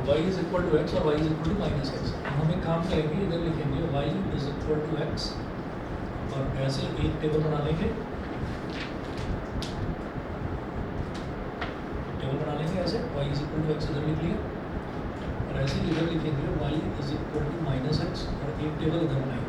Y is equal to X और Y is equal to minus X. हम एक काम करेंगे, इधर लिखेंगे Y is equal to X और ऐसे एक टेबल बना लेंगे, ऐसे Y is equal to X इधर लिख लिया और ऐसे इधर लिखेंगे Y is equal to minus X और एक टेबल इधर बनाएंगे।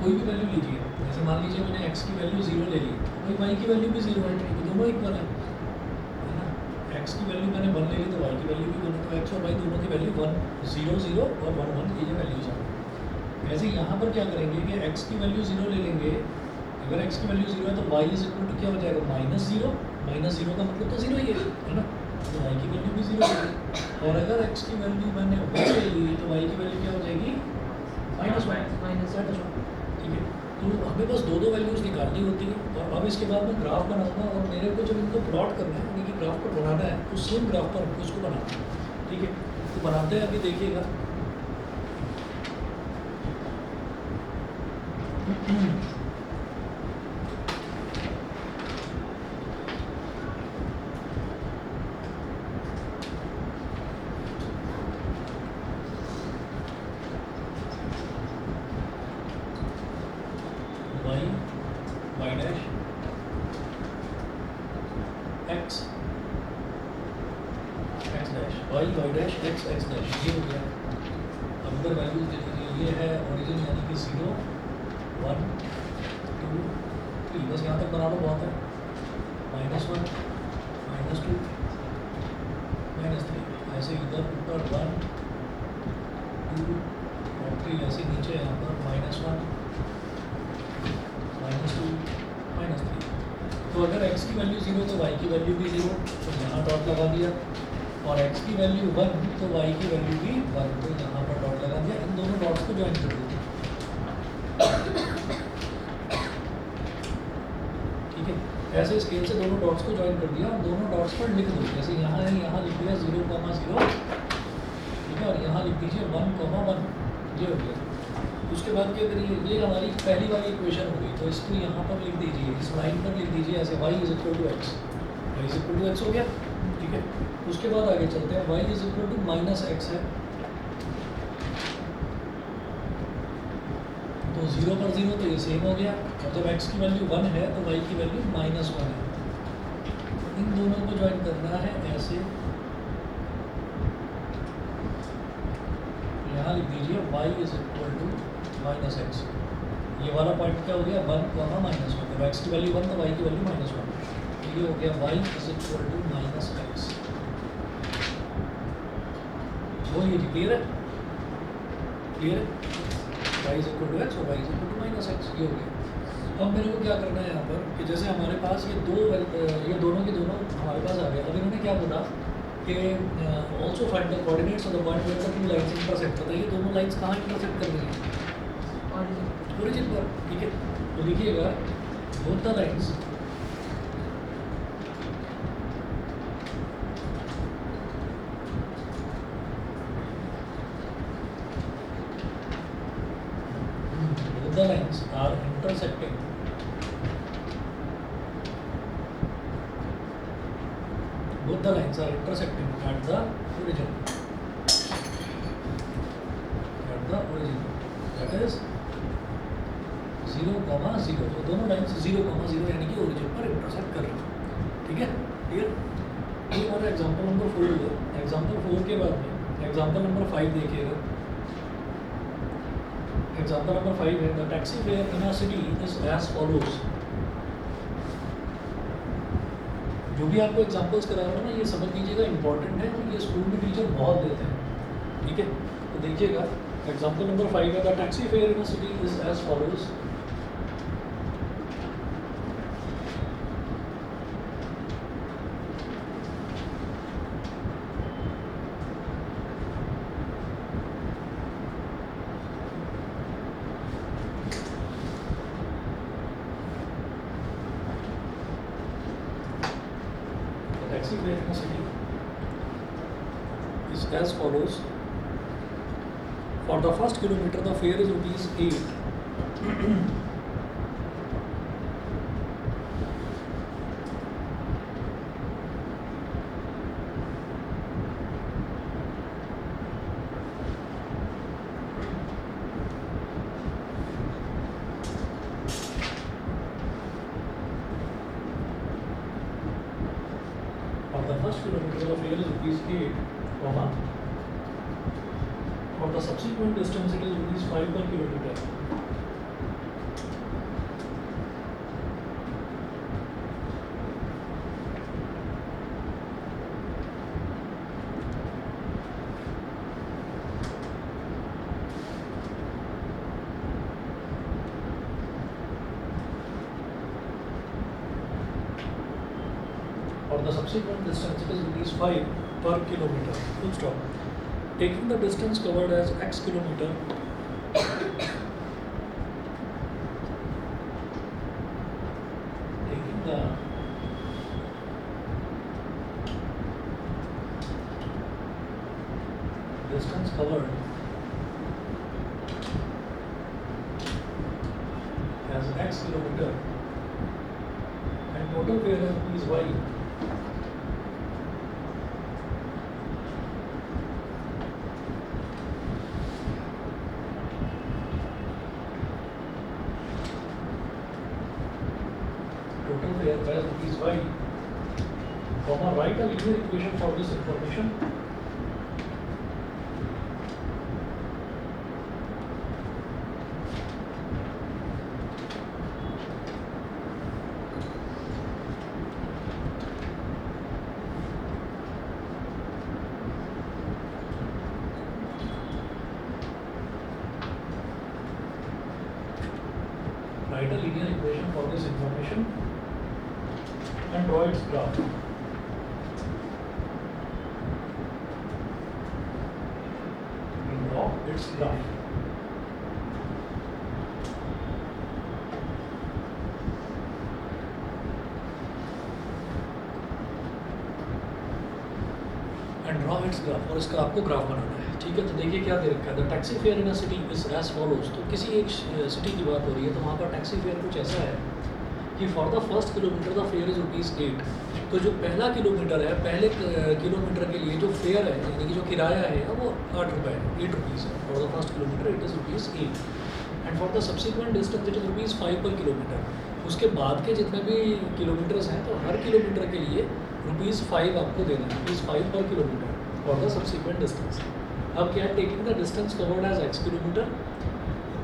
कोई भी वैल्यू लीजिए, जैसे मान लीजिए मैंने x की वैल्यू 0 ले ली, कोई y की वैल्यू भी 0 है, तो दोनों इक्वल है ना। x की वैल्यू मैंने 1 ले ली तो y की वैल्यू भी दोनों, तो x और y दोनों की वैल्यू 1 0 0 और 1 1 ये वैल्यूज हैं। ऐसे यहाँ पर क्या करेंगे कि x की वैल्यू 0 ले लेंगे, अगर x की वैल्यू 0 है तो y इज इक्वल टू क्या हो जाएगा -0, -0 का मतलब तो 0 ही है ना, तो y की वैल्यू भी 0 होगी। और अगर x की वैल्यू मैंने 1 ले ली तो y की वैल्यू क्या हो जाएगी -1। ठीक है, तो हमें बस दो वैल्यूज़ निकालनी होती है और अब इसके बाद मैं ग्राफ बनाऊंगा और मेरे को जब इनको प्लॉट करना है, यानी कि ग्राफ को बनाना है, तो सेम ग्राफ पर हमको इसको बनाना है। ठीक है, तो बनाते हैं, अभी देखिएगा। y dash x dash y dash x dash, ये हो गया। अब इधर वैल्यूज दे दीजिए, ये है ओरिजिन यानी कि 0 1 2 3, बस यहाँ तक बना लो, बहुत है। -1 -2 -3, ऐसे इधर ऊपर 1 2 और 3, ऐसे नीचे यहाँ पर -1 -2 -3। तो अगर x की वैल्यू 0 तो y की वैल्यू भी 0, तो यहाँ डॉट लगा दिया, और x की वैल्यू 1 तो y की वैल्यू भी 1, तो यहाँ पर डॉट लगा दिया। इन दोनों डॉट्स को ज्वाइन कर दिया। ठीक है, ऐसे स्केल से दोनों डॉट्स को ज्वाइन कर दिया और दोनों डॉट्स पर लिख दो, जैसे यहाँ है, यहाँ लिख दिया 0,0, ठीक है, और यहाँ लिख दीजिए 1,1, ये हो गया। उसके बाद क्या करिए, ये हमारी पहली वाली इक्वेशन हो गई, तो इसको यहाँ पर लिख दीजिए, इस लाइन पर लिख दीजिए ऐसे y is equal to x, y is equal to x हो गया। ठीक है, उसके बाद आगे चलते हैं, y is equal to -x है, तो 0 पर 0 तो ये सेम हो गया, और जब x की वैल्यू 1 है तो y की वैल्यू -1 है। इन दोनों को ज्वाइन करना है ऐसे, यहाँ लिख दीजिए y is equal to -x, ये वाला पॉइंट क्या हो गया 1, -1, जब x की वैल्यू 1 तो y की वैल्यू -1, तो ये हो गया y is equal to -x। बोलिए जी, क्लियर है? क्लियर है, y is equal to x और y is equal to -x, ये हो गया। अब मेरे को क्या करना है यहाँ पर कि जैसे हमारे पास ये दोनों के दोनों हमारे पास आ गए। अब इन्होंने क्या बोला कि also find the coordinates of the point where the two lines intersect. बताइए दोनों लाइंस कहाँ इंटरसेक्ट कर रही हैं? ओरिजिन पर। ठीक है, तो लिखिएगा both the lines are intersecting both the lines are intersecting at the origin, that is 0, 0, तो दोनों लाइन्स 0, 0 यानी कि ओरिजिन पर इंटरसेक्ट कर रही है। ठीक है, क्लियर? ये हमारा एग्जाम्पल नंबर 4 हुआ। एग्जाम्पल 4 के बाद में एग्जाम्पल नंबर 5 देखिएगा। एग्जाम्पल नंबर 5 है, the taxi fare in a city is as follows. जो भी आपको एग्जाम्पल्स करा रहा हूँ ना, ये समझ लीजिएगा इंपॉर्टेंट है, ये स्कूल में टीचर बहुत देते हैं। ठीक है, तो देखिएगा एग्जाम्पल नंबर 5 है, the taxi fare in a city is as follows. taxi fare in a city is as follows. For the first kilometer, the fare is ₹8. For the first kilometer, the fare is ₹8, comma. For the subsequent distance, it is ₹5 per kilometer. For the subsequent distance, it is ₹5 per kilometer. Full stop. Taking the distance covered as X kilometer, taking the distance covered as X kilometer and total fare is Y. Total fare as Y, comma, write a linear equation for this information. Write a linear equation for this information and draw its graph. Draw its graph. And draw its graph, और इसका आपको graph बनाना है, ठीक है। तो देखिए क्या दे रखा है, the taxi fare in a city is as follows. तो किसी एक सिटी की बात हो रही है, तो वहाँ पर टैक्सी फेयर कुछ ऐसा है कि for the first kilometre the fair is ₹8। तो जो पहला किलोमीटर है, पहले किलोमीटर के लिए जो फेयर है, यानी कि जो किराया है, वो ₹8 है, ₹8 है। For the first kilometre it is ₹8 and for the subsequent distance it is ₹5 per kilometre. उसके बाद के जितने भी किलोमीटर्स हैं, तो हर किलोमीटर के लिए ₹5 आपको देना है, ₹5 per kilometre for the subsequent distance. अब क्या है, taking the distance covered as X kilometre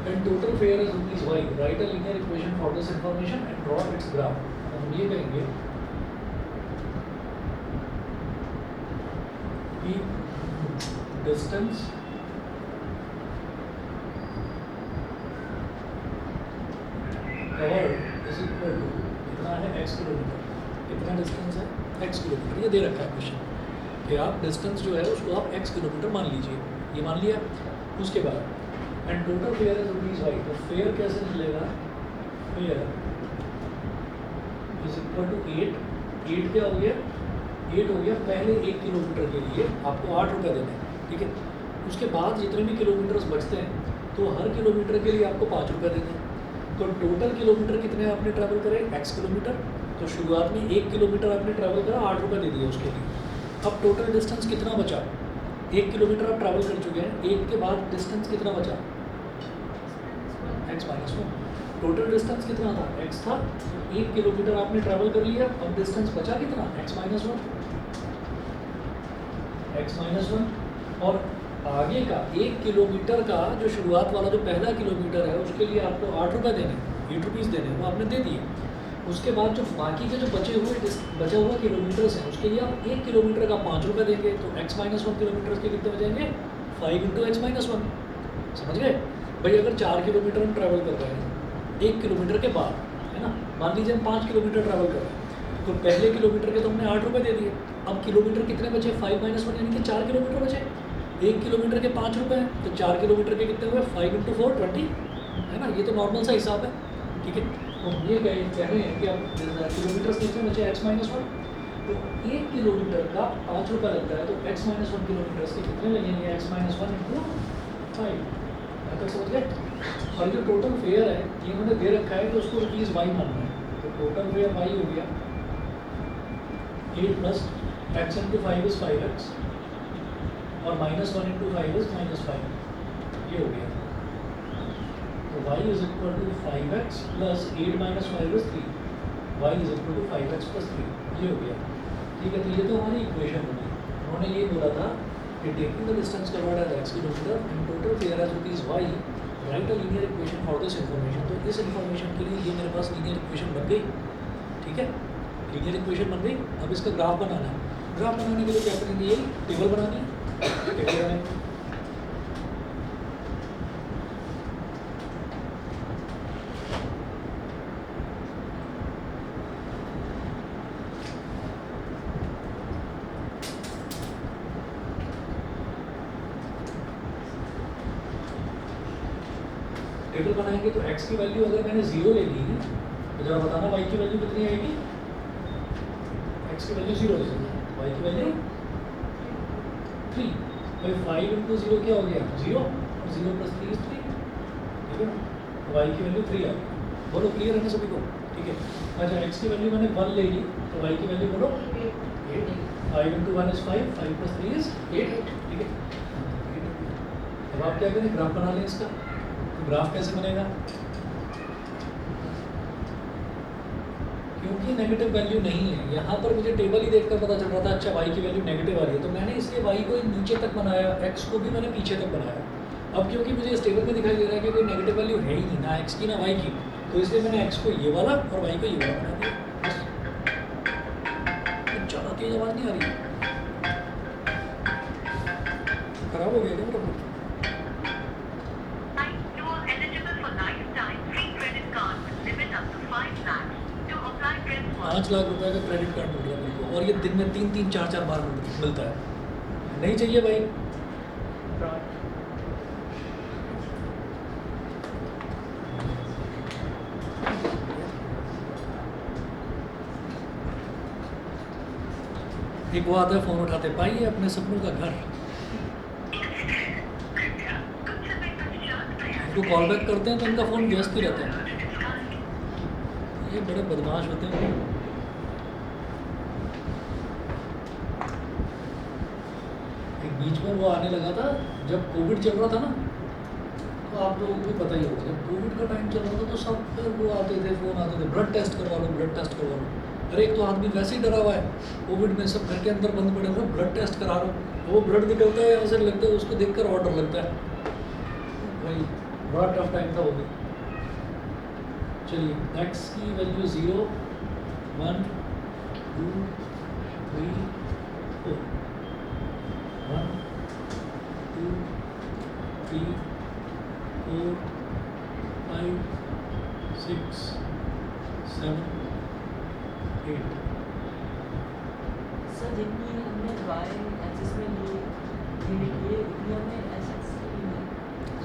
and total fare is ₹Y. Write a linear equation for this information and draw its graph. हम ये कहेंगे कि distance covered is equal to कितना है, X kilometre. कितना डिस्टेंस है, X kilometre. ये दे रखा है क्वेश्चन कि आप डिस्टेंस जो है उसको आप X किलोमीटर मान लीजिए, ये मान लिया। उसके बाद and total fair is ₹Y। तो फेयर कैसे निकलेगा, फेयर इज इक्वल टू 8 क्या हो गया, 8 हो गया पहले 1 किलोमीटर के लिए आपको ₹8 देने हैं, ठीक है। उसके बाद जितने भी किलोमीटर्स बचते हैं, तो हर किलोमीटर के लिए आपको ₹5 देने हैं। तो टोटल किलोमीटर कितने आपने ट्रैवल करे, X किलोमीटर। तो शुरुआत में 1 किलोमीटर आपने ट्रैवल करा, ₹8 दे दिया उसके लिए। अब टोटल डिस्टेंस कितना बचा, 1 किलोमीटर आप ट्रैवल कर चुके हैं, 1 के बाद डिस्टेंस कितना बचा, X-1। टोटल डिस्टेंस कितना था, X था, 1 किलोमीटर आपने ट्रैवल कर लिया, अब डिस्टेंस बचा कितना, X-1। और आगे का 1 किलोमीटर का जो शुरुआत वाला जो पहला किलोमीटर है, उसके लिए आपको ₹8 देने, ₹8 देने, वो आपने दे दिए। उसके बाद जो बाकी के जो बचा हुआ किलोमीटर्स हैं, उसके लिए आप 1 किलोमीटर का ₹5 देंगे। तो X-1 किलोमीटर के कितने बचेंगे, 5 × X-1। समझ गए भाई। अगर 4 किलोमीटर हम ट्रैवल कर रहे हैं 1 किलोमीटर के बाद, है ना, मान लीजिए हम 5 किलोमीटर ट्रैवल कर रहे हैं, तो पहले किलोमीटर के तो हमने ₹8 दे दिए। अब किलोमीटर कितने बचे, 5 - 1 यानी कि 4 किलोमीटर बचे। 1 किलोमीटर के ₹5 हैं, तो 4 किलोमीटर के कितने हुए, 5 × 4 20, है ना। ये तो नॉर्मल सा हिसाब है, ठीक है। तो ये कह रहे हैं कि अब किलोमीटर्स कितने बचे, X-1। तो 1 किलोमीटर का 5 रुपये लगता है, तो x माइनस 1 किलोमीटर के कितने लगेंगे? x minus 1 into 5। यहाँ तक समझ गए? और जो टोटल फेयर है ये मैंने दे रखा है, तो उसको रुपीज़ वाई मानना है, तो टोटल फेयर वाई हो गया 8 plus x into 5 is 5x और माइनस 1 इंटू 5 इज़ माइनस 5, ये हो गया। तो y is equal to 5x plus 8 minus 5 is 3, y is equal to 5x plus 3, ये हो गया। ठीक है, तो ये तो हमारी इक्वेशन बनी। उन्होंने ये बोला था कि taking the distance covered as x kilometre and total fare as rupees y, write a linear equation for this information. तो इस इन्फॉर्मेशन के लिए ये मेरे पास लीनियर इक्वेशन बन गई। ठीक है, लीनियर इक्वेशन बन गई। अब इसका ग्राफ बनाना है। ग्राफ बनाने के लिए क्या करेंगे? ये टेबल बनानी है, टेबल बनाएंगे। टेबल बनाएंगे तो x की वैल्यू अगर मैंने 0 ले ली तो जरा बताना y की वैल्यू कितनी आएगी? x की वैल्यू 0 ले ली, y की वैल्यू 3। भाई 5 इंटू 0 क्या हो गया? 0, और 0 प्लस 3 इज 3। ठीक है ना, तो y की वैल्यू 3 आ गई। बोलो क्लियर है ना सभी को? ठीक है। अच्छा, x की वैल्यू मैंने 1 ले ली तो y की वैल्यू बोलो 8। 5 इंटू 1 इज 5, 5 प्लस 3 इज 8। ठीक है, अब आप क्या करें? ग्राफ बना लें इसका। ग्राफ कैसे बनेगा? क्योंकि नेगेटिव वैल्यू नहीं है यहाँ पर, मुझे टेबल ही देखकर पता चल रहा था अच्छा y की वैल्यू नेगेटिव आ रही है, तो मैंने इसलिए y को नीचे तक बनाया, x को भी मैंने पीछे तक बनाया। अब क्योंकि मुझे इस टेबल में दिखाई दे रहा है कि कोई नेगेटिव वैल्यू है ही नहीं, ना x की ना y की, तो इसलिए मैंने x को ये वाला और y को ये वाला बना दिया। कुछ ज़्यादा तेज आवाज़ नहीं आ रही, खराब हो गया क्या मेरा? 5 लाख रुपए का क्रेडिट कार्ड मिल रहा है मेरे को, और ये दिन में 3-3, 4-4 बार मिलता है। नहीं चाहिए भाई। एक वो आता है फ़ोन उठाते, पाइए अपने सपनों का घर। इनको कॉल बैक करते हैं तो इनका फ़ोन व्यस्त ही रहता है, ये बड़े बदमाश होते हैं। एक बीच में वो आने लगा था जब कोविड चल रहा था ना, तो आप लोगों को भी पता ही होगा, जब कोविड का टाइम चल रहा था तो सब फिर वो आते थे, फ़ोन आते थे, ब्लड टेस्ट करवा लो, ब्लड टेस्ट करवा लो। अरे एक तो आदमी वैसे ही डरा हुआ है कोविड में, सब घर के अंदर बंद पड़े हुए, ब्लड टेस्ट करा लो, वो ब्लड निकलता है यहाँ से, लगता है उसको देखकर और डर लगता है भाई। बड़ा टफ टाइम था वो भी। चलिए, x की वैल्यू 0, 1, 2, 3, 4, 1, 2, 3, 4, 5, 6, 7, 8। सर जितनी हमने y एक्सिस में लिए उतनी हमने x एक्सिस में ली नहीं।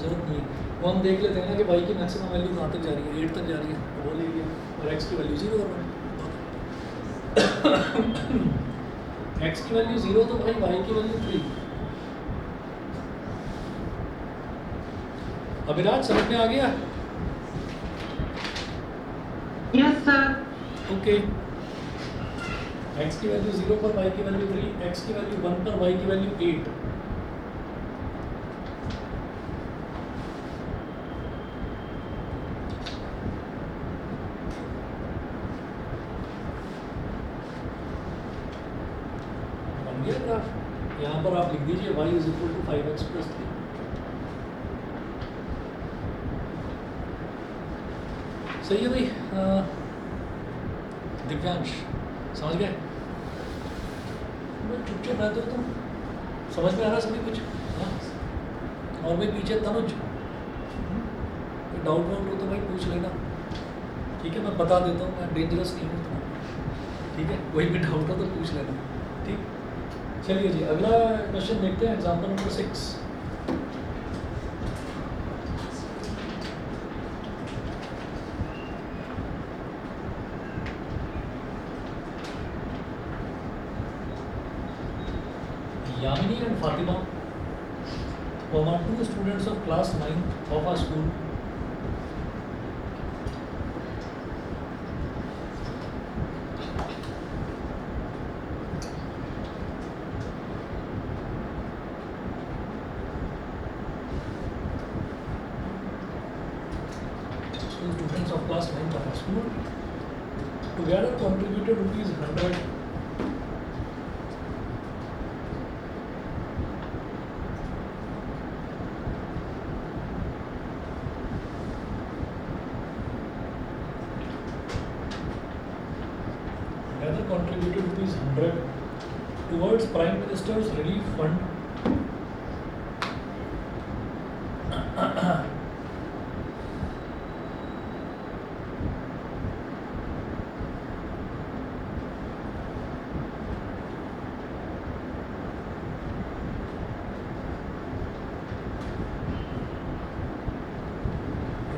जरूरत नहीं है, वो हम देख लेते हैं ना कि y की मैक्सिमम वैल्यू कहाँ तक जा रही है, 8 तक जा रही है, वो ले लिया, और x की वैल्यू 0 करना। x की वैल्यू 0 तो भाई y की वैल्यू 3। अभिराज समझ में आ गया? Yes sir. ओके, x की वैल्यू 0 पर y की वैल्यू 3, x की वैल्यू 1 पर y की वैल्यू 8। बन गया ग्राफ। यहाँ पर आप लिख दीजिए y is equal to 5x plus 3। सही है भाई। दिव्यांश समझ गए? चुप चुप रहते हो तुम, समझ में आ रहा सभी कुछ? हाँ, और भाई पीछे तनुज, डाउट वाउट हो तो भाई पूछ लेना, ठीक है? मैं बता देता हूँ, मैं डेंजरस नहीं हूँ इतना, ठीक है? कोई भी डाउट हो तो पूछ लेना, ठीक? चलिए जी, अगला क्वेश्चन देखते हैं, example number 6। Yamini and Fatima, who are 2 students of class 9 of our school. Students of class 9 of our school together contributed rupees 100 together contributed rupees 100 towards Prime Minister's Relief Fund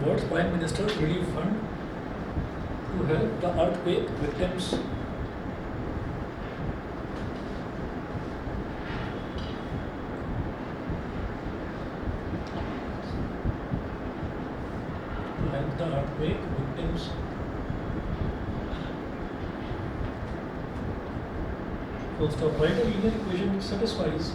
towards Prime Minister's Relief Fund to help the earthquake victims. To help the earthquake victims. Full stop. Write a linear equation which satisfies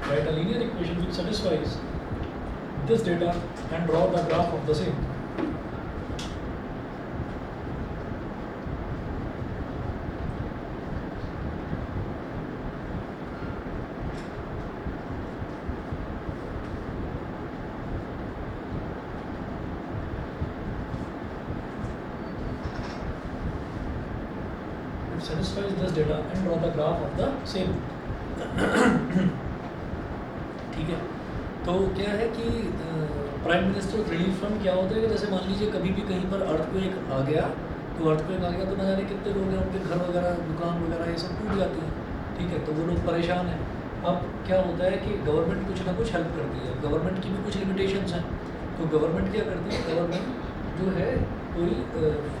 write a linear equation which satisfies this data and draw the graph of the same. It satisfies this data and draw the graph of the same. ठीक है, तो क्या है कि prime minister relief fund क्या होता है कि जैसे मान लीजिए कभी भी कहीं पर अर्थक्वेक आ गया तो ना जाने कितने लोग हैं उनके घर वगैरह दुकान वगैरह ये सब टूट जाती हैं, ठीक है, तो वो लोग परेशान हैं। अब क्या होता है कि गवर्नमेंट कुछ ना कुछ हेल्प करती है, गवर्नमेंट की भी कुछ लिमिटेशंस हैं, तो गवर्नमेंट क्या करती है, गवर्नमेंट जो है कोई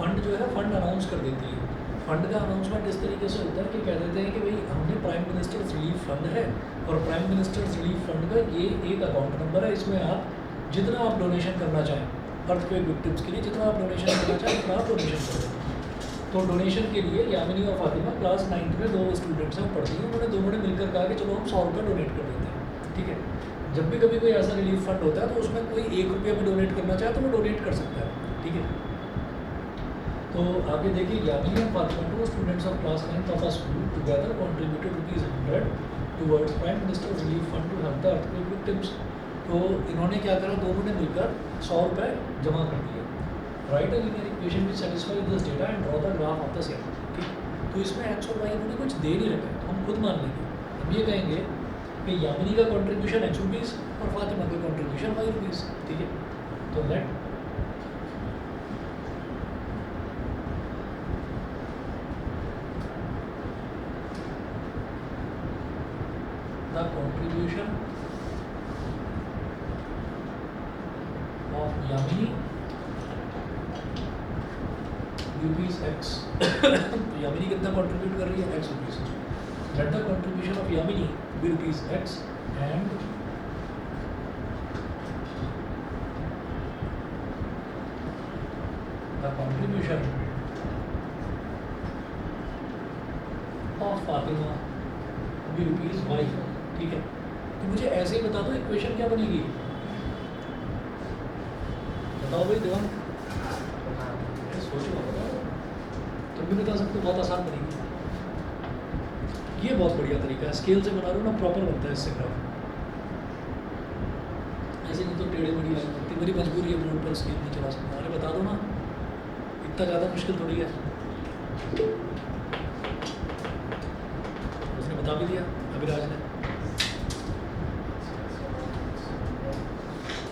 फंड जो है फंड अनाउंस कर देती है। फंड का अनाउंसमेंट इस तरीके से होता है कि कह देते हैं कि भाई हमने प्राइम मिनिस्टर्स रिलीफ फंड है और प्राइम मिनिस्टर्स रिलीफ फंड का ये एक अकाउंट नंबर है, इसमें आप जितना आप डोनेशन करना चाहें अर्थक्वेक विक्टिम्स के लिए जितना आप डोनेशन करना चाहें उतना आप डोनेशन कर दें। तो डोनेशन के लिए यामिनी और फातिमा क्लास 9 में 2 स्टूडेंट्स हैं पढ़ती हैं, उन्होंने दोनों ने मिलकर कहा कि चलो हम 100 रुपये डोनेट कर देते हैं, ठीक है। जब भी कभी कोई ऐसा रिलीफ फंड होता है तो उसमें कोई 1 रुपया भी डोनेट करना चाहे तो वो डोनेट कर सकता है, ठीक है। तो आगे देखिए, Yamini and Fatima 2 students of class 9 of a school together contributed rupees 100 towards prime minister relief fund to help the earthquake victims. तो इन्होंने क्या करा, दोनों ने मिलकर 100 रुपये जमा कर दिए। Right a linear equation which satisfy this data and draw the graph of the same, ठीक। तो इसमें एक्स और वाई इन्होंने कुछ दे नहीं रखा है, तो हम खुद मान लेंगे। हम ये कहेंगे कि यामिनी का कॉन्ट्रीब्यूशन एक्स रुपीज़ और फातिमा का कॉन्ट्रीब्यूशन वाई रुपीज़, ठीक है। तो late the contribution of Yamini rupees X। तो यामिनी कितना कंट्रीब्यूट कर रही है, X rupees. Let the contribution of Yamini be rupees X and the contribution of Fatima be rupees y, ठीक है। तो मुझे ऐसे ही बता दो इक्वेशन क्या बनेगी, बताओ भाई देवांग, सोचो बताओ, तुम भी बता सकते हो, बहुत आसान बनेगी। ये बहुत बढ़िया तरीका है, स्केल से बना रहे हो ना, प्रॉपर बनता है इससे ग्राफ। ऐसे नहीं तो टेढ़े बड़ी लाइन बनती, मेरी मजबूरी है बोर्ड पर स्केल नहीं चला सकता। अरे बता दो ना, इतना ज़्यादा मुश्किल थोड़ी है। उसने बता भी दिया अभिराज ने,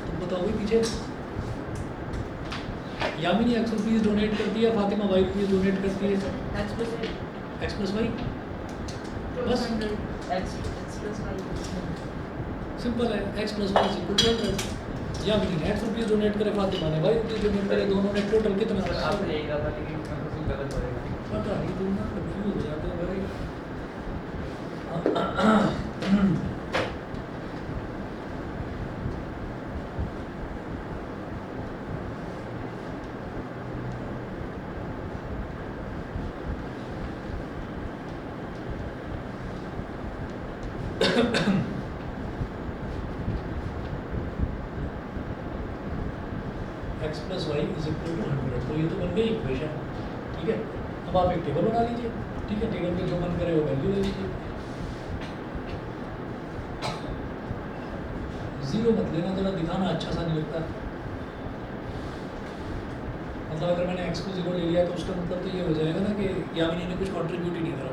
तुम बताओ भी पीछे। यामिनी एक्स रुपीज़ डोनेट करती है, फातिमा वाई रुपीज़ डोनेट करती है, x plus x plus y, बस एक्स प्लस वाई सिंपल है, x plus y equal to 100। Yamini ने एक्स रुपीज़ डोनेट करे, फातिमा ने वाई रुपीज़ डोनेट करे, दोनों ने टोटल कितना सर आपने यही कहा था लेकिन इसमें तो कुछ गलत होएगा। पता नहीं, तुम ना कंफ्यूज हो जाते हो भाई। X plus y is equal to 100, तो ये तो बन गई इक्वेशन, ठीक है। अब आप एक टेबल बना लीजिए, ठीक है, टेबल में जो मन करे वो वैल्यू ले लीजिए। जीरो मत लेना, जरा दिखाना अच्छा सा नहीं लगता। मतलब अगर मैंने एक्स को जीरो ले लिया तो उसका मतलब तो ये हो जाएगा ना कि यामिनी ने कुछ कंट्रीब्यूट ही नहीं करा,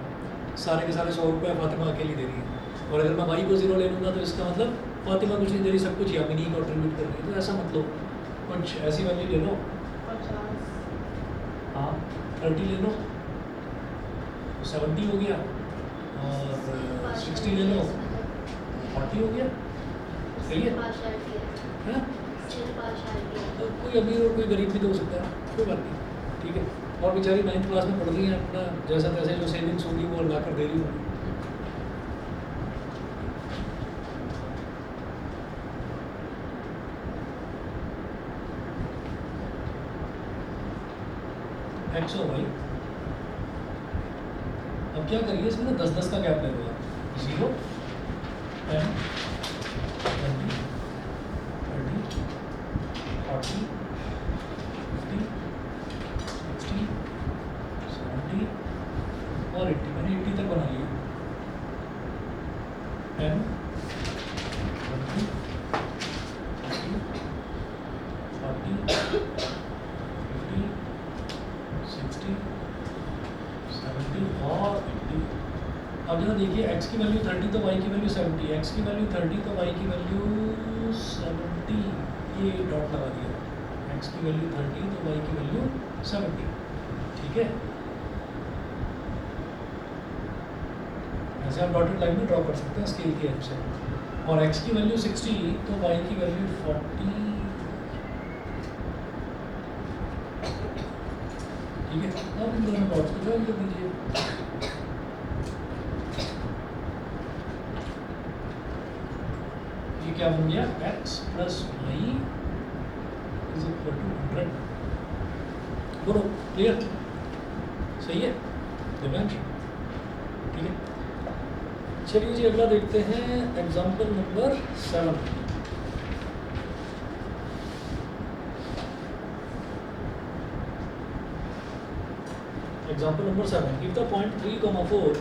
सारे के सारे 100 रुपये फातिमा अकेली दे रही है। और अगर मैं वाई को जीरो ले लूँगा तो इसका मतलब फातिमा कुछ नहीं दे रही, सब कुछ यामिनी ही कंट्रीब्यूट कर रही है। तो ऐसा मतलब कुछ ऐसी वैल्यू ले लो, 50 हाँ 30 ले लो, 70 हो गया, और 60 ले लो, 40 हो गया, सही है। हाँ? तो कोई अमीर और कोई गरीब भी तो हो सकता है, कोई बात नहीं, ठीक है। और बेचारी 9th क्लास में पढ़ रही हैं, अपना जैसा तैसे जो सेविंग्स होगी वो ला कर दे रही होगी। एक्स और वाई, अब क्या करिए, इसमें ना 10-10 का गैप लगेगा, 0 10 20 30 40 50 60 70 और 80, मैंने 80 तक बना लिया। 10 20 30 40 50 60 70 और 80। अब जरा देखिए, x की वैल्यू 30 तो y की वैल्यू 70, x की वैल्यू 30 तो y की वैल्यू 70, ये डॉट लगा दिया। x की वैल्यू 30 तो y की वैल्यू 70, ठीक है। ऐसे आप डॉटेड लाइन में ड्रॉ कर सकते हैं स्केल की हेल्प से। और x की वैल्यू 60 तो y की वैल्यू 40, ठीक है। अब इन दोनों डॉट्स को ज्वाइन कर दीजिए। ये क्या बन गया, x plus y is equal to 100। बोलो क्लियर, सही है दिव्यांश, ठीक है। चलिए जी अगला देखते हैं, example number 7। Example number 7. If the point 3, 4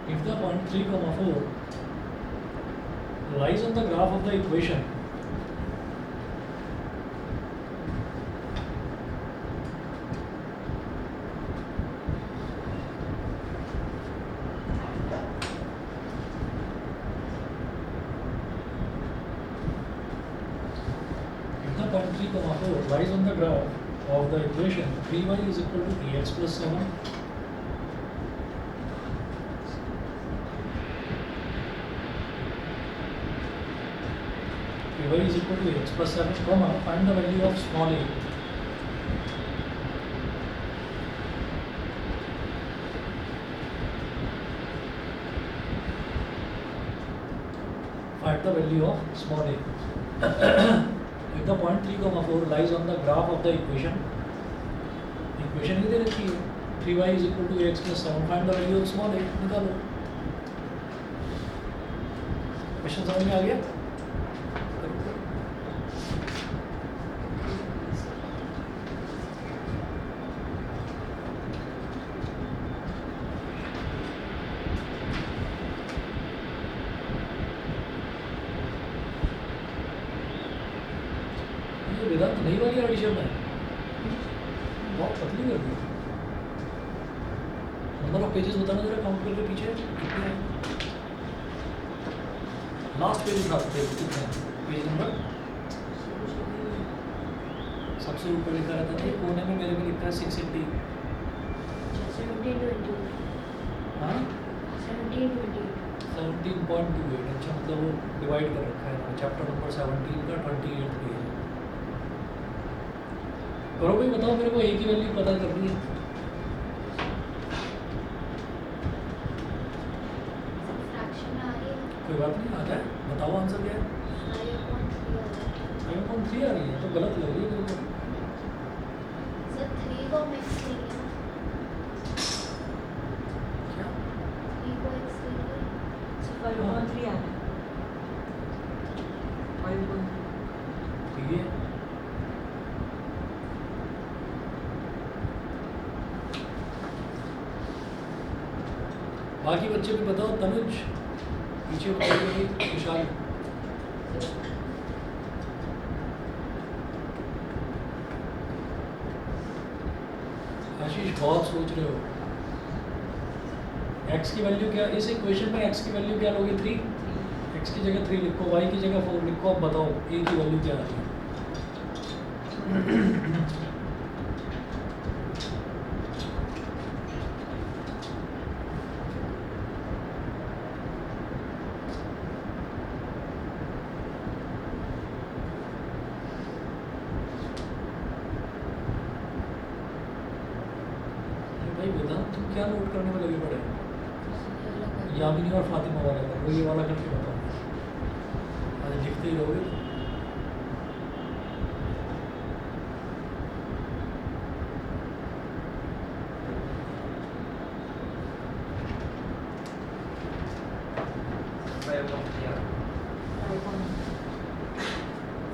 if the point 3, 4 lies on the graph of the equation if the point 3, 4 lies on the graph of the equation 3y is equal to 3x plus 7, y is equal to x plus 7, comma, find the value of small a. Find the value of small a. If the point 3, 4 lies on the graph of the equation, equation ये दे रखी है 3y is equal to x plus 7, find the value of small a, निकालो। Question समझ में आ गया? वेदांत नई वाली addition है बहुत पतली कर दी नंबर ऑफ पेजेस बताना जरा काउंट करके पीछे कितने हैं लास्ट पेज उठाते हैं कितने हैं पेज नंबर सबसे ऊपर लिखा रहता है कोने में मेरे को लिखा है 680 हाँ 17.28 अच्छा मतलब वो डिवाइड कर रखा है चैप्टर नंबर 17 का 28 पेज करो भाई बताओ मेरे को एक ही वैल्यू पता करनी है कोई बात नहीं आता है बताओ आंसर क्या है 5.3 आ रही है तो गलत लग रही है मेरे को क्या 5.3 आ रहा है 5.3 ठीक है बाकी बच्चे भी बताओ तनुज पीछे बताइए विशाल आशीष बहुत सोच रहे हो x की वैल्यू क्या इस इक्वेशन में x की वैल्यू क्या लोगे 3 x की जगह 3 लिखो y की जगह 4 लिखो अब बताओ a की वैल्यू क्या आ रही है भाई वेदांत तुम क्या नोट करने में लगे पड़े यामिनी और फातिमा वाले का वो ये वाला करके बताओ आज लिखते ही रहोगे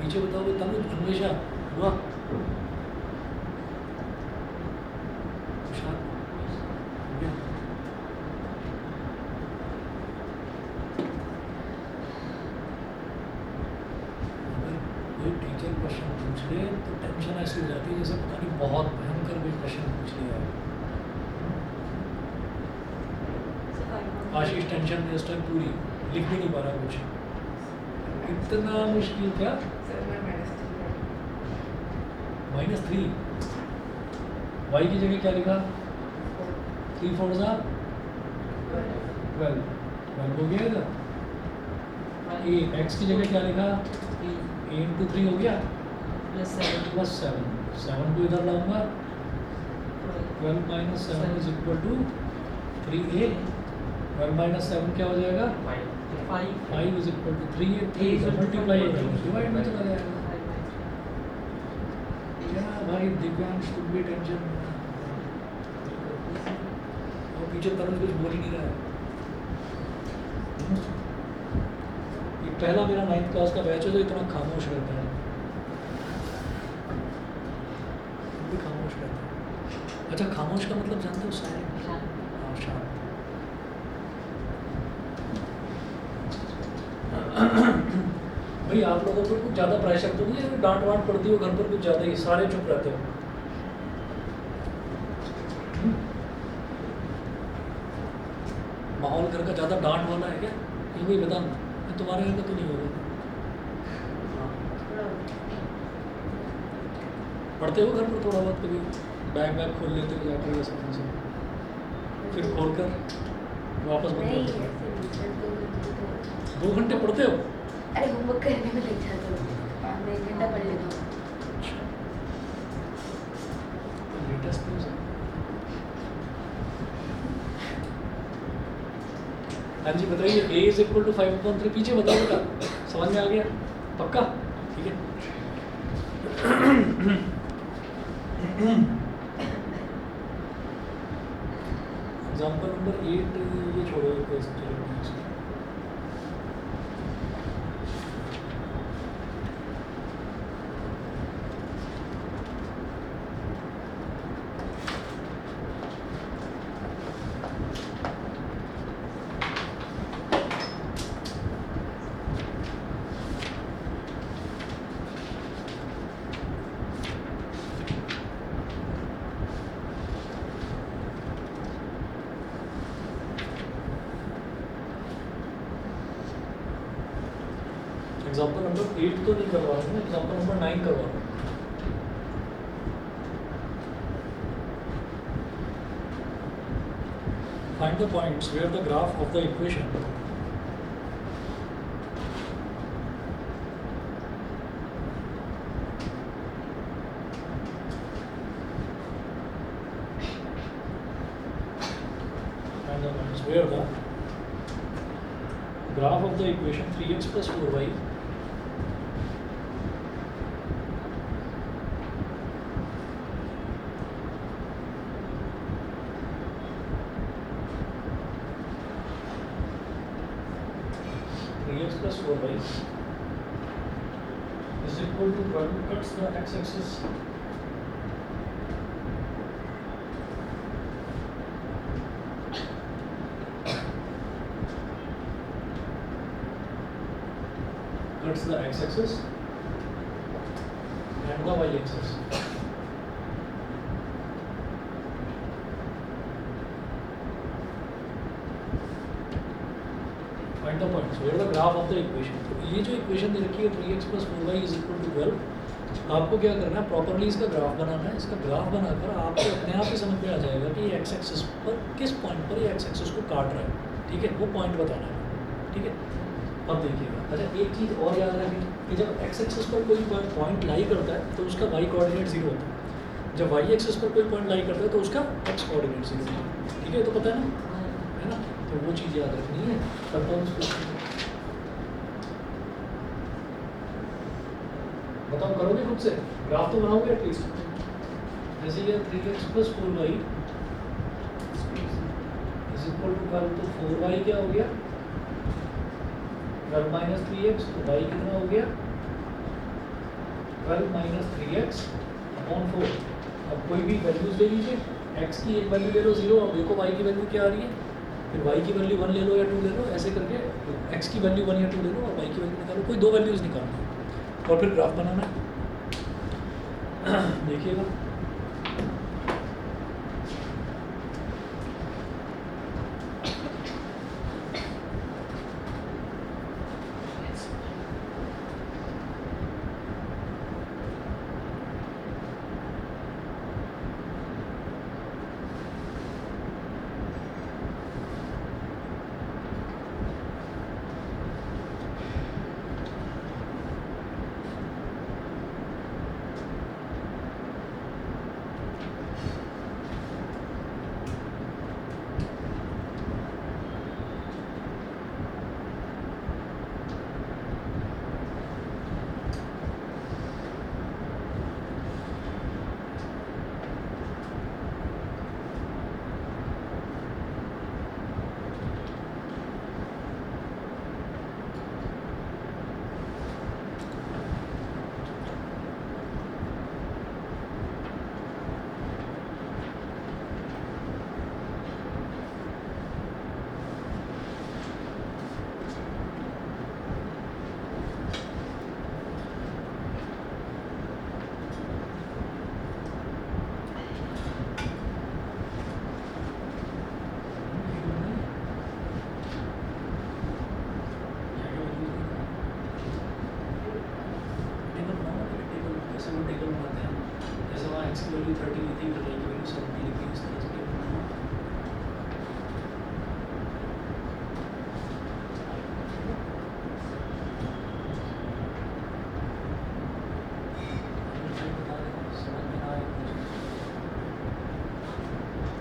पीछे बताओ तनुज अन्वेषा हुआ तुषार हो गया अगर कोई टीचर क्वेश्चन पूछ ले तो टेंशन ऐसी हो जाती है जैसे पता नहीं बहुत भयंकर कोई क्वेश्चन पूछ लिया है आशीष टेंशन में इस टाइम पूरी लिख भी नहीं पा रहा कुछ इतना मुश्किल क्या -3 y की जगह क्या लिखा 3 4 सा 12 हो गया इधर ए x की जगह क्या लिखा a into 3 हो गया +7 7 को इधर लाऊंगा 12 minus 7 is equal to 3a 12 minus 7 क्या हो जाएगा 5 is equal to 3a 3 multiply divide में चला जाएगा क्या भाई दिव्यांश तुम भी टेंशन और पीछे तरफ कुछ बोल ही नहीं रहा है ये पहला मेरा 9th क्लास का बैच है जो इतना खामोश रहता है भी खामोश रहता है अच्छा खामोश का मतलब जानते हो साइलेंट हाँ शांत भाई आप लोगों पर कुछ ज़्यादा प्रेशर तो नहीं है डांट वांट पड़ती हो घर पर कुछ ज़्यादा ही सारे चुप रहते हो माहौल घर का ज़्यादा डांट वाला है क्या ये कोई बता तुम्हारे घर का तो नहीं होगा पढ़ते हो घर पर थोड़ा बहुत कभी बैग वैग खोल लेते हो जाकर ये सब से फिर खोल कर वापस बंद कर देते हो 2 घंटे पढ़ते हो अरे होमवर्क करने में लग जाता हूँ मैं 1 घंटा पढ़ लेता हूँ लेटेस्ट न्यूज़ है हाँ जी बताइए a इज इक्वल टू 5/3 पीछे बताओ बेटा समझ में आ गया पक्का ठीक है एग्जाम्पल नंबर 8 ये छोड़ो चलो एग्जाम्पल नंबर 8 तो नहीं करवा रहा हूँ, एग्जाम्पल नंबर 9 करवा रहा हूँ। Find the points where the graph of the equation find the points where the graph of the equation 3x plus 4y x plus 4y is equal to 12 cuts the x-axis cuts the x-axis and the y-axis. Find the points where the graph of the equation. तो ये जो equation दे रखी है 3x plus 4y is equal to 12, आपको क्या करना है, properly इसका ग्राफ बनाना है। इसका ग्राफ बनाकर आपको अपने आप ही समझ में आ जाएगा कि ये एक्स एक्सिस पर किस पॉइंट पर ये एक्स एक्सिस को काट रहा है, ठीक है, वो पॉइंट बताना है, ठीक है। अब देखिएगा, अच्छा एक चीज़ और याद रखें कि जब एक्स एक्सिस पर कोई पॉइंट लाई करता है तो उसका वाई कोऑर्डिनेट जीरो होता है, जब वाई एक्सिस पर कोई पॉइंट लाई करता है तो उसका एक्स कोऑर्डिनेट जीरो होता है, ठीक है, तो पता है ना, है ना, तो वो चीज़ याद रखनी है। करता हूँ उसको, बताओ करोगे खुद से, ग्राफ तो बनाओगे एटलीस्ट। जैसे ये 3x plus 4y is equal to 12, तो 4y क्या हो गया, 12 minus 3x, तो y कितना हो गया 12 minus 3x upon 4। अब कोई भी वैल्यूज ले लीजिए, x की एक वैल्यू ले लो 0, अब देखो y की वैल्यू क्या आ रही है, फिर y की वैल्यू 1 ले लो या 2 ले लो, ऐसे करके x की वैल्यू 1 या 2 ले लो और y की वैल्यू निकालो, कोई दो वैल्यूज निकालना है और फिर ग्राफ बनाना है। देखिएगा, x की वैल्यू 30 लिखी, y की वैल्यू 70 लिखी, इस तरह से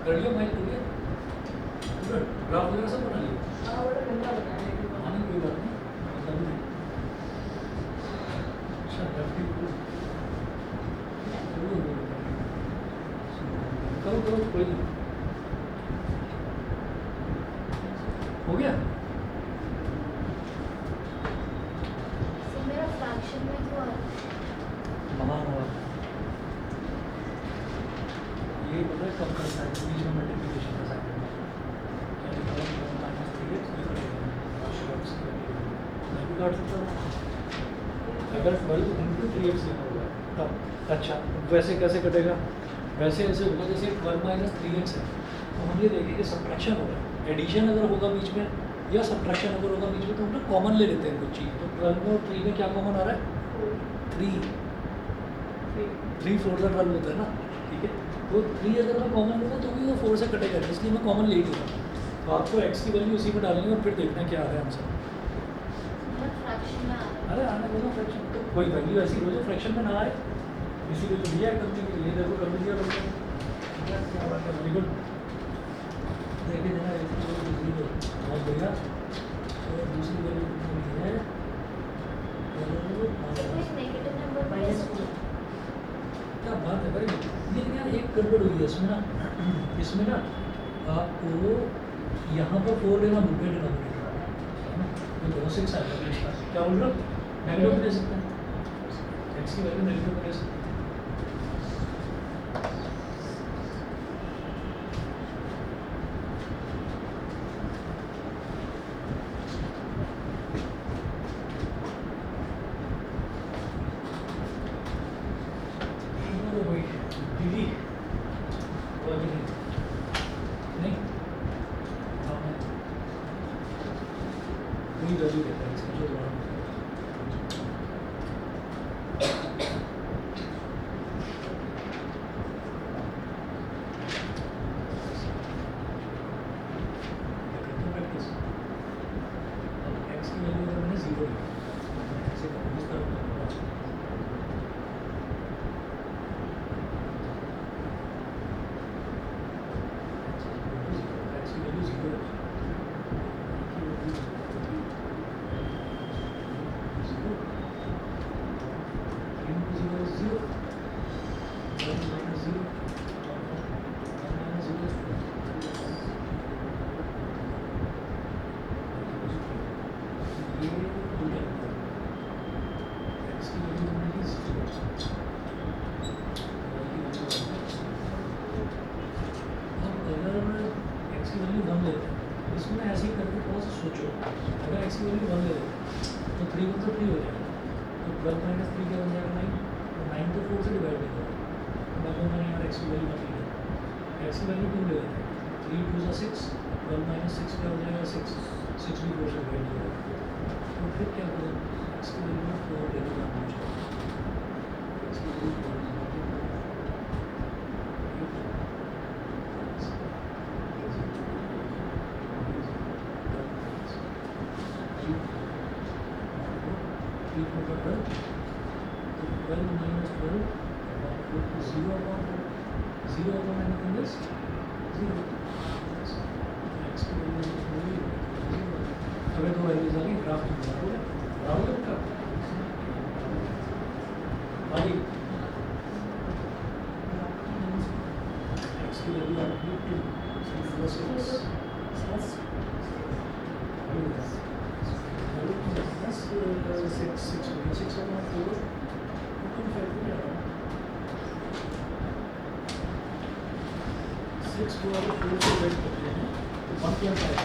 कर लिया, मैं कर लिया, ग्राफ वगैरह सब बना लिया। हाँ बड़ा गंदा बनाया है। हाँ नहीं कोई बात नहीं, मतलब नहीं। अच्छा करो करो कोई नहीं, हो गया। सर मेरा फ्रैक्शन में जो महान हुआ ये पता है कब करता है, बीच में मल्टीप्लिकेशन का साइन मैं भी काट सकता हूँ अगर 12 इंटू 3x लिखा हुआ है तब। अच्छा वैसे कैसे कटेगा, वैसे ऐसे होगा जैसे 12 माइनस 3x है, तो हम ये देखेंगे सब्ट्रैक्शन हो रहा है, एडिशन अगर होगा बीच में या सब्ट्रैक्शन अगर होगा बीच में तो हम लोग कॉमन ले लेते हैं कुछ चीज़। तो 12 में और 3 में क्या कॉमन आ रहा है? 3 4 से 12 होता है ना, ठीक है। तो 3 अगर मैं कॉमन लूँगा तो भी वो 4 से कटेगा, इसलिए मैं कॉमन ले लूँगा। तो आपको x की वैल्यू उसी में डालनी है और फिर देखना क्या आ रहा है आंसर। फ्रैक्शन में आ रहा अरे आने दो ना फ्रैक्शन, तो कोई वैल्यू ऐसी हो जो फ्रैक्शन में ना आए, इसीलिए तो दिया है करने के लिए। देखो कर दिया लोगों ने, क्या बात है, वेरी गुड। देखिए देना बहुत बढ़िया। और दूसरी वैल्यू कितनी है? है। कोई नेगेटिव नंबर माइनस माइनस 2 क्या बात है, वेरी गुड। लेकिन यार एक गड़बड़ हुई है इसमें ना, इसमें ना आपको यहाँ पर 4 लेना भूल गए डिनोमिनेटर, है ना? तो 2 6 आएगा इसका। क्या बोल रहे हो? नेगेटिव ले सकते हैं, एक्स की वैल्यू नेगेटिव ले सकते हैं। दीदी वो अभी नहीं हाँ मैं वही वैल्यू देता है इसकी जो दोबारा प्रैक्टिस। अब एक्स की वैल्यू अगर मैंने 0 ली, ऐसे इस तरह इसमें ऐसे ही करके थोड़ा सा सोचो। अगर x की वैल्यू 1 ले लेते तो 3 1 तो 3 हो जाएगा, तो 12 माइनस 3 क्या बन जाएगा 9, तो 9 तो 4 से डिवाइड नहीं होगा। तो मैंने यहाँ x की वैल्यू मत ली, x की वैल्यू 2 ले लेते हैं, 3 2 सा 6, 12 माइनस 6 क्या हो जाएगा 6, 6 भी 4 से डिवाइड नहीं होगा। तो फिर क्या करें, x की वैल्यू 4 ले लेना मुझे, x की value 4 12 minus 12 to 0 upon 0 upon anything is 0. X की वैल्यू अगर दो वैल्यूज आ गई ग्राफ में बना होगा, बराबर है ग्राफ आगे x की वैल्यू आ गई 6 को अगर 4 से डिवाइड करते हैं तो 1.5 है।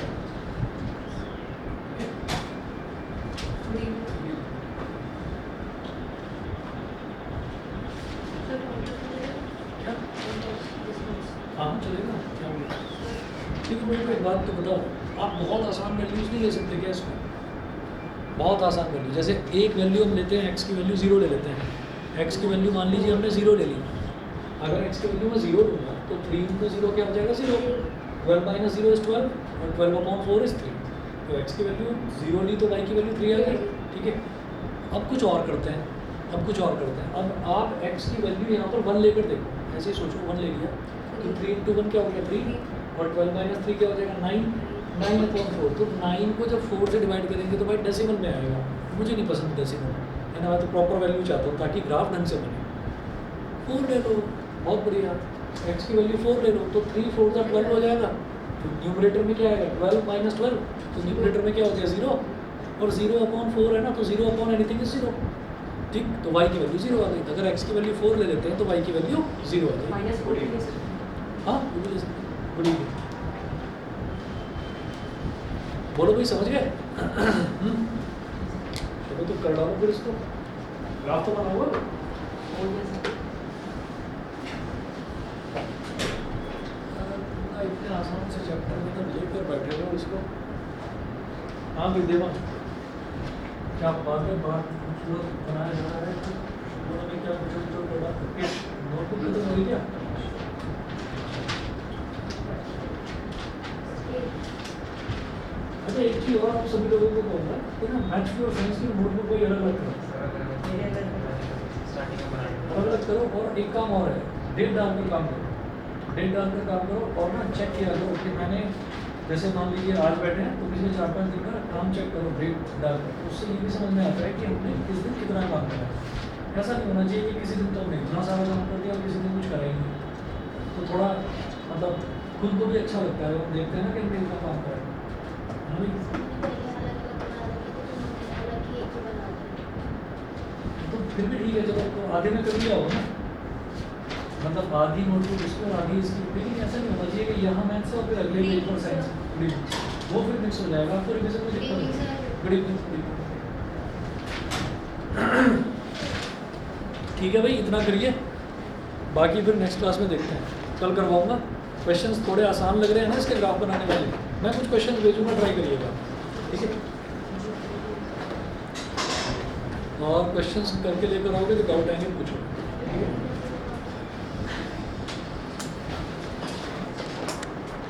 हाँ चलेगा क्या बोला। ठीक है, मेरे को एक बात तो बताओ, आप बहुत आसान वैल्यूज नहीं ले सकते क्या इसमें? बहुत आसान वैल्यू, जैसे एक वैल्यू हम लेते हैं, x की वैल्यू 0 ले लेते हैं, x की वैल्यू मान लीजिए हमने 0 ले ली। अगर x की वैल्यू मैं 0 लूँगा तो 3 इंटू 0 क्या हो जाएगा 0, 12 माइनस 0 इज 12 और 12 अपॉन 4 इज 3। तो x की वैल्यू 0 ली तो y की वैल्यू 3 आ गई, ठीक है। अब कुछ और करते हैं, अब अब आप x की वैल्यू यहाँ पर 1 लेकर देखो, ऐसे ही सोचो 1 ले लिया तो 3 इंटू 1 क्या हो गया 3 और 12 माइनस 3 क्या हो जाएगा 9 अपॉन 4। तो 9 को जब 4 से डिवाइड करेंगे तो भाई डेसिमल में आएगा, मुझे नहीं पसंद डेसिमल, है ना। मैं तो प्रॉपर वैल्यू चाहता हूँ ताकि ग्राफ ढंग से बने। 4 ले लो, बहुत बढ़िया, x की वैल्यू 4 ले लो तो 3 4 का 12 हो जाएगा। तो न्यूमरेटर में क्या आएगा 12 माइनस 12, तो न्यूमरेटर में क्या हो गया 0 और 0 अपॉन 4 है ना, तो 0 अपॉन एनीथिंग इज 0, ठीक। तो y की वैल्यू 0 आ गई। अगर x की वैल्यू 4 ले लेते हैं तो y की वैल्यू 0 आ जाएगी। -4 हाँ वो ले सकते हैं, बड़ी बोलो भाई समझ गए। चलो तो कर डालो फिर इसको, ग्राफ तो बना हुआ इतने आसान से चैप्टर में तो लेकर बैठे हो इसको। हाँ विद्यमा, क्या बात है, बात खूबसूरत बनाया जा रहा है। उन्होंने क्या छोटा नोटबुक खत्म हो गई क्या? अच्छा एक चीज़ और आप सभी लोगों को कहूँगा कि ना मैथ्स की और साइंस की नोटबुक कोई अलग अलग करो, स्टार्टिंग में बनाएंगे। अलग अलग करो। और एक काम और है, डेट डालकर काम करो, डेट डालकर काम करो। और ना चेक किया करो कि मैंने जैसे मान लीजिए आज बैठे हैं तो पिछले 4-5 दिन का काम चेक करो डेट डालकर। उससे ये भी समझ में आता है कि हमने किस दिन कितना काम करा है। ऐसा नहीं होना चाहिए कि किसी दिन तो हमने इतना सारा काम कर दिया और किसी दिन कुछ करा ही नहीं। तो थोड़ा मतलब खुद को भी अच्छा लगता है जब हम देखते हैं ना कि हमने इतना काम करा है। हाँ भाई, तो फिर भी ठीक है, चलो तो आधे में कर लिया होगा ना, मतलब आधी नोटबुक इसकी और आधी इसकी। लेकिन ऐसा नहीं होना चाहिए कि यहाँ मैथ्स है और फिर अगले पेज पर साइंस, वो फिर मिक्स हो जाएगा, आपको रिविजन में दिक्कत होगी। Good evening. ठीक है भाई, इतना करिए, बाकी फिर नेक्स्ट क्लास में देखते हैं, कल करवाऊंगा। क्वेश्चंस थोड़े आसान लग रहे हैं ना इसके ग्राफ बनाने वाले, मैं कुछ क्वेश्चन भेजूंगा, ट्राई करिएगा, ठीक है। और क्वेश्चंस करके लेकर आओगे तो डाउट आएंगे, पूछो, ठीक है।